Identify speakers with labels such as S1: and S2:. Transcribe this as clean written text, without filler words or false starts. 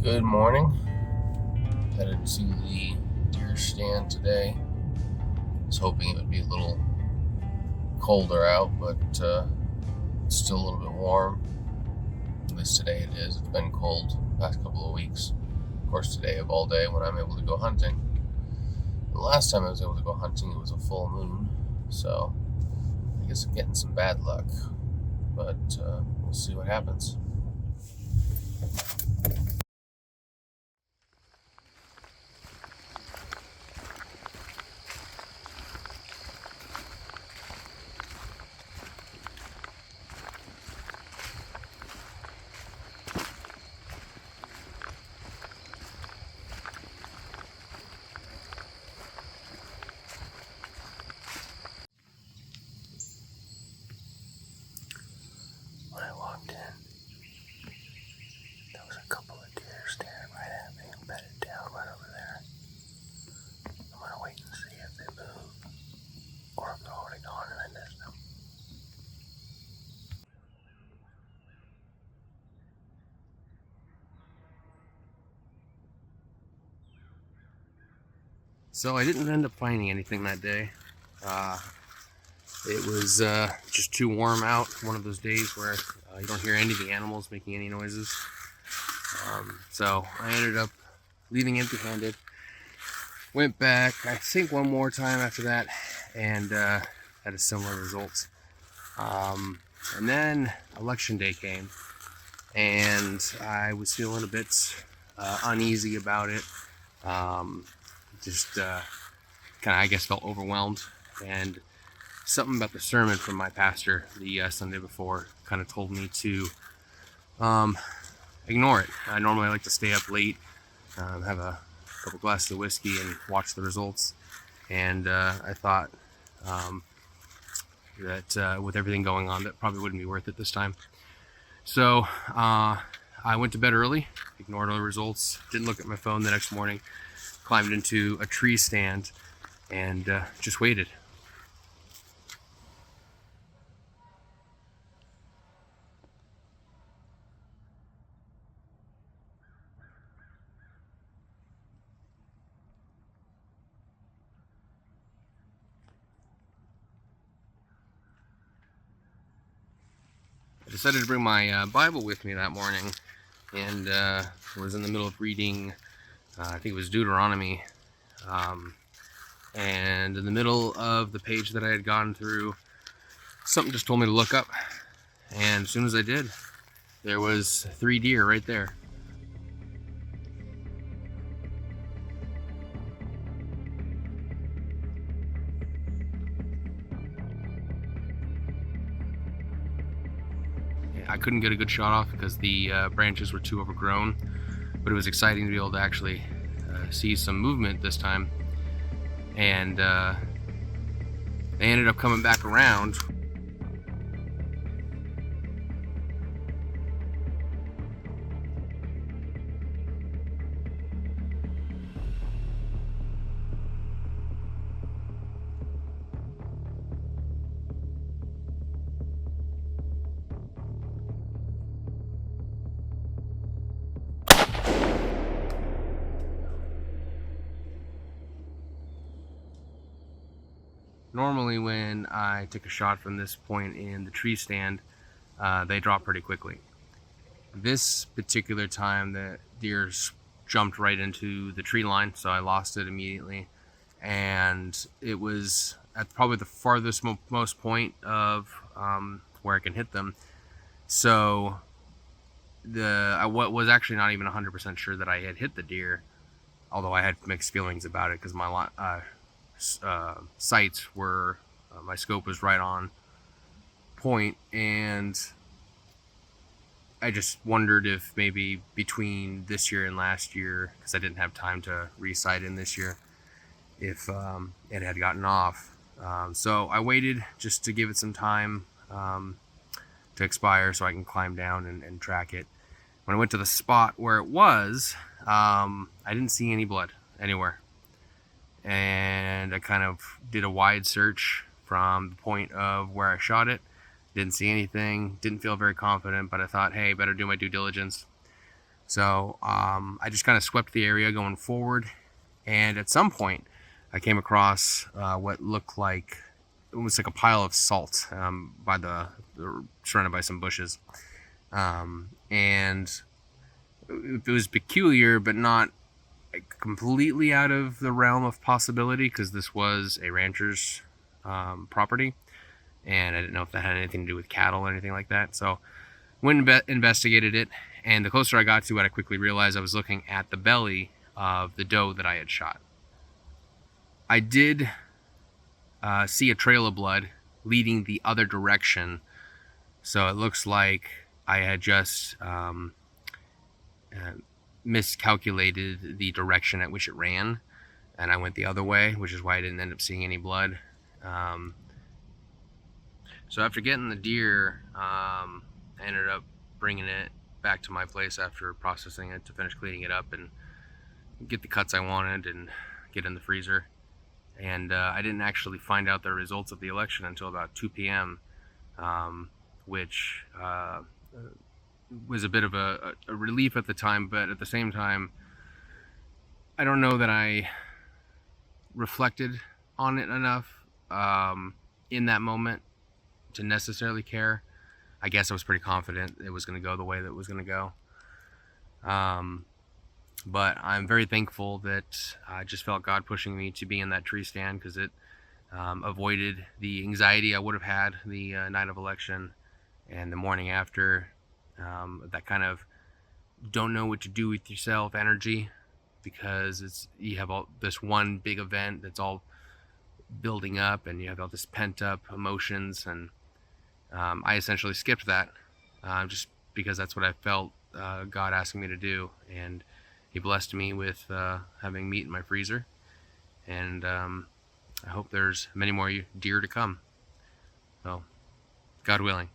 S1: Good morning. Headed to the deer stand today. Was hoping it would be a little colder out, but it's still a little bit warm. At least today it is. It's been cold the past couple of weeks. Of course, today of all day when I'm able to go hunting. The last time I was able to go hunting, it was a full moon, so I guess I'm getting some bad luck. But we'll see what happens. When I walked in, there was a couple of deer staring right at me and bedded down right over there. I'm gonna wait and see if they move or if they're already gone and I missed them. So I didn't end up finding anything that day. It was just too warm out. One of those days where you don't hear any of the animals making any noises. So I ended up leaving empty-handed. Went back, I think one more time after that, and had a similar result. And then election day came, and I was feeling a bit uneasy about it. Just kind of, I guess, felt overwhelmed, and something about the sermon from my pastor the Sunday before kind of told me to ignore it. I normally like to stay up late, have a couple glasses of whiskey and watch the results, and I thought that with everything going on, that probably wouldn't be worth it this time. So I went to bed early, ignored all the results, didn't look at my phone the next morning, climbed into a tree stand, and just waited. I decided to bring my Bible with me that morning, and was in the middle of reading, I think it was Deuteronomy, and in the middle of the page that I had gone through, something just told me to look up, and as soon as I did, there was 3 deer right there. I couldn't get a good shot off because the branches were too overgrown, but it was exciting to be able to actually see some movement this time. And they ended up coming back around. Normally when I take a shot from this point in the tree stand, they drop pretty quickly. This particular time, the deer jumped right into the tree line, so I lost it immediately. And it was at probably the farthest most point of where I can hit them. So I was actually not even 100% sure that I had hit the deer, although I had mixed feelings about it because my sights were, my scope was right on point, and I just wondered if maybe between this year and last year, because I didn't have time to re-sight in this year, if it had gotten off. So I waited just to give it some time to expire so I can climb down and track it. When I went to the spot where it was, I didn't see any blood anywhere. And I kind of did a wide search from the point of where I shot it. Didn't see anything, didn't feel very confident, but I thought, hey, better do my due diligence. So I just kind of swept the area going forward, and at some point I came across what looked like it was like a pile of salt by surrounded by some bushes, and it was peculiar, but not completely out of the realm of possibility, because this was a rancher's property, and I didn't know if that had anything to do with cattle or anything like that. So went and investigated it, and the closer I got to it, I quickly realized I was looking at the belly of the doe that I had shot. I did see a trail of blood leading the other direction, so it looks like I had just miscalculated the direction at which it ran, and I went the other way, which is why I didn't end up seeing any blood. So after getting the deer, I ended up bringing it back to my place after processing it to finish cleaning it up and get the cuts I wanted and get in the freezer. And I didn't actually find out the results of the election until about 2 p.m., which was a bit of a relief at the time, but at the same time, I don't know that I reflected on it enough in that moment to necessarily care. I guess I was pretty confident it was going to go the way that it was going to go. But I'm very thankful that I just felt God pushing me to be in that tree stand, because it avoided the anxiety I would have had the night of election and the morning after. That kind of don't know what to do with yourself energy, because you have all this one big event that's all building up, and you have all this pent up emotions, and I essentially skipped that just because that's what I felt God asking me to do, and He blessed me with having meat in my freezer, and I hope there's many more deer to come. So, God willing.